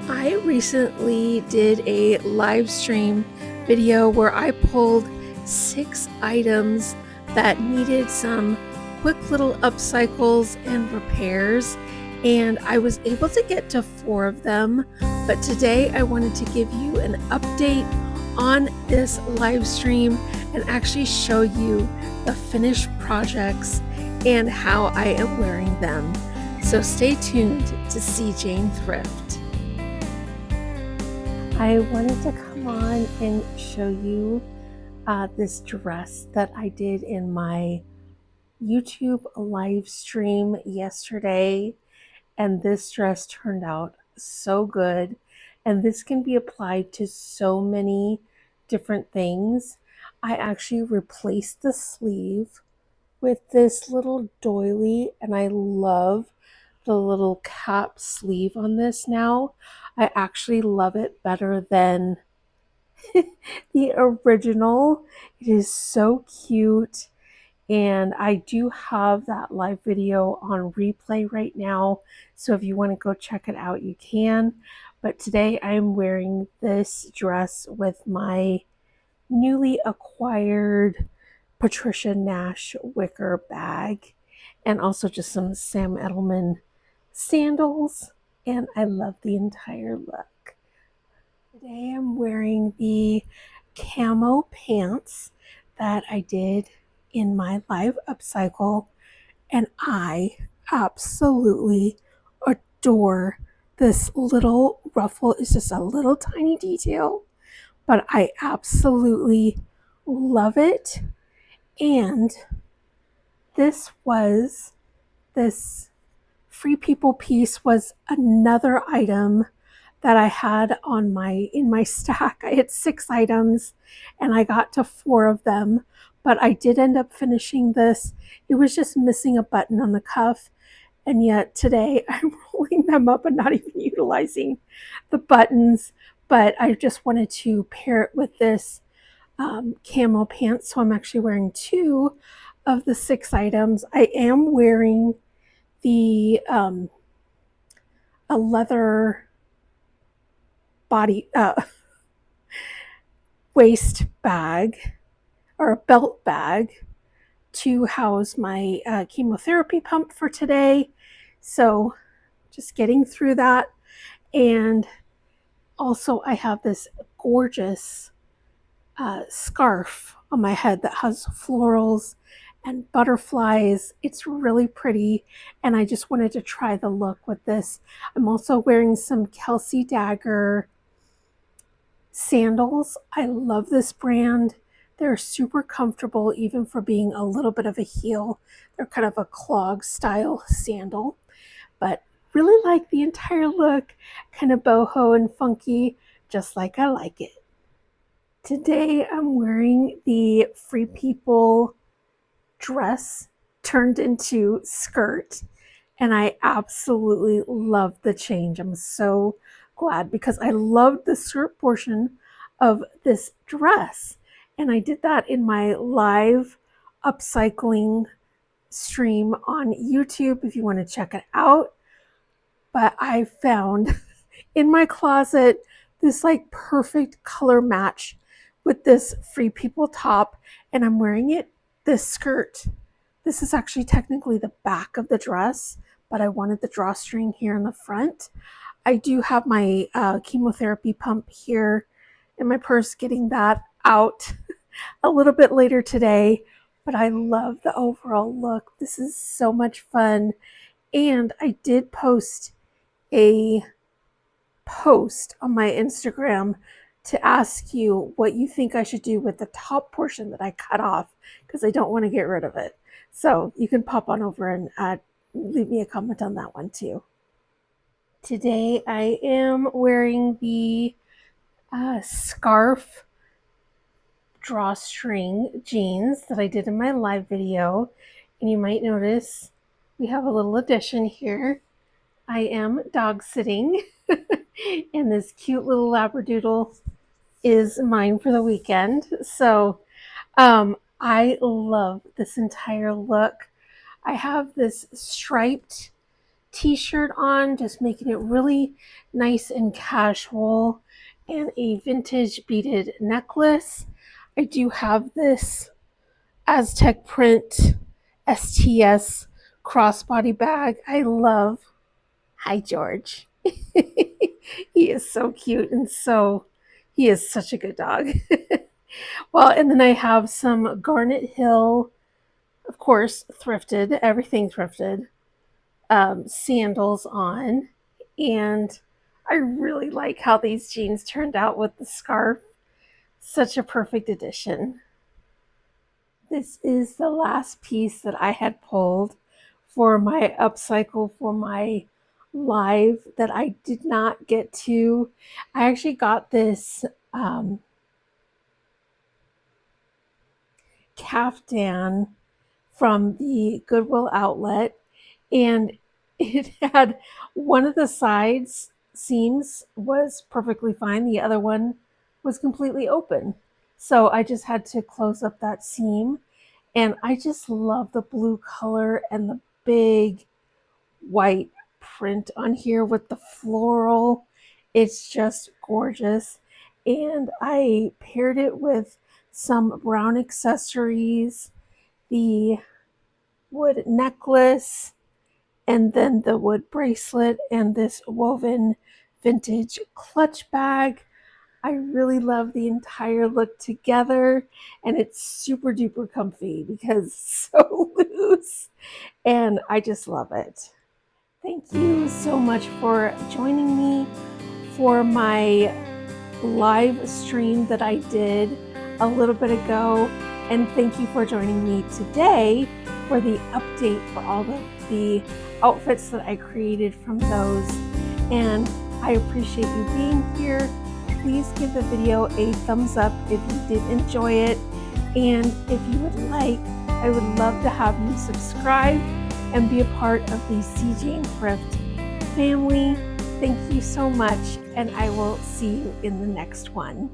I recently did a live stream video where I pulled 6 items that needed some quick little upcycles and repairs, and I was able to get to 4 of them. But today I wanted to give you an update on this live stream and actually show you the finished projects and how I am wearing them. So stay tuned to see Jane Thrift. I wanted to come on and show you this dress that I did in my YouTube live stream yesterday, and this dress turned out so good, and this can be applied to so many different things. I actually replaced the sleeve with this little doily, and I love the little cap sleeve on this now. I actually love it better than the original. It is so cute, and I do have that live video on replay right now, so if you want to go check it out, you can. But today I'm wearing this dress with my newly acquired Patricia Nash wicker bag, and also just some Sam Edelman sandals, and I love the entire look. Today I'm wearing the camo pants that I did in my live upcycle, and I absolutely adore this little ruffle. It's just a little tiny detail, but I absolutely love it. And this Free People piece was another item that I had in my stack. I had 6 items and I got to 4 of them, but I did end up finishing this. It was just missing a button on the cuff, and yet today I'm rolling them up and not even utilizing the buttons, but I just wanted to pair it with this camo pants, so I'm actually wearing 2 of the 6 items. I am wearing the a leather body waist bag or a belt bag to house my chemotherapy pump for today. So just getting through that. And also I have this gorgeous scarf on my head that has florals and butterflies. It's really pretty, and I just wanted to try the look with this. I'm also wearing some Kelsey Dagger sandals. I love this brand. They're super comfortable, even for being a little bit of a heel. They're kind of a clog style sandal, but really like the entire look, kind of boho and funky, just like I like it. Today I'm wearing the Free People dress turned into skirt, and I absolutely love the change. I'm so glad because I loved the skirt portion of this dress, and I did that in my live upcycling stream on YouTube if you want to check it out. But I found in my closet this like perfect color match with this Free People top, and I'm wearing it. This skirt, this is actually technically the back of the dress, but I wanted the drawstring here in the front. I do have my chemotherapy pump here in my purse, getting that out a little bit later today, but I love the overall look. This is so much fun. And I did post a post on my Instagram to ask you what you think I should do with the top portion that I cut off, because I don't want to get rid of it. So you can pop on over and leave me a comment on that one too. Today I am wearing the scarf drawstring jeans that I did in my live video, and you might notice we have a little addition here. I am dog sitting and this cute little labradoodle is mine for the weekend. So I love this entire look. I have this striped t-shirt on, just making it really nice and casual, and a vintage beaded necklace. I do have this Aztec print STS crossbody bag. I love. Hi, George. He is so cute and he is such a good dog. Well, and then I have some Garnet Hill, of course, thrifted, everything thrifted, sandals on. And I really like how these jeans turned out with the scarf. Such a perfect addition. This is the last piece that I had pulled for my upcycle for my live that I did not get to. I actually got this caftan from the Goodwill outlet, and it had one of the sides seams was perfectly fine, the other one was completely open. So I just had to close up that seam, and I just love the blue color and the big white print on here with the floral. It's just gorgeous. And I paired it with some brown accessories, the wood necklace, and then the wood bracelet, and this woven vintage clutch bag. I really love the entire look together, and it's super duper comfy because it's so loose, and I just love it. Thank you so much for joining me for my live stream that I did a little bit ago, and thank you for joining me today for the update for all of the outfits that I created from those. And I appreciate you being here. Please give the video a thumbs up if you did enjoy it, and if you would like, I would love to have you subscribe and be a part of the CJ Thrift family. Thank you so much, and I will see you in the next one.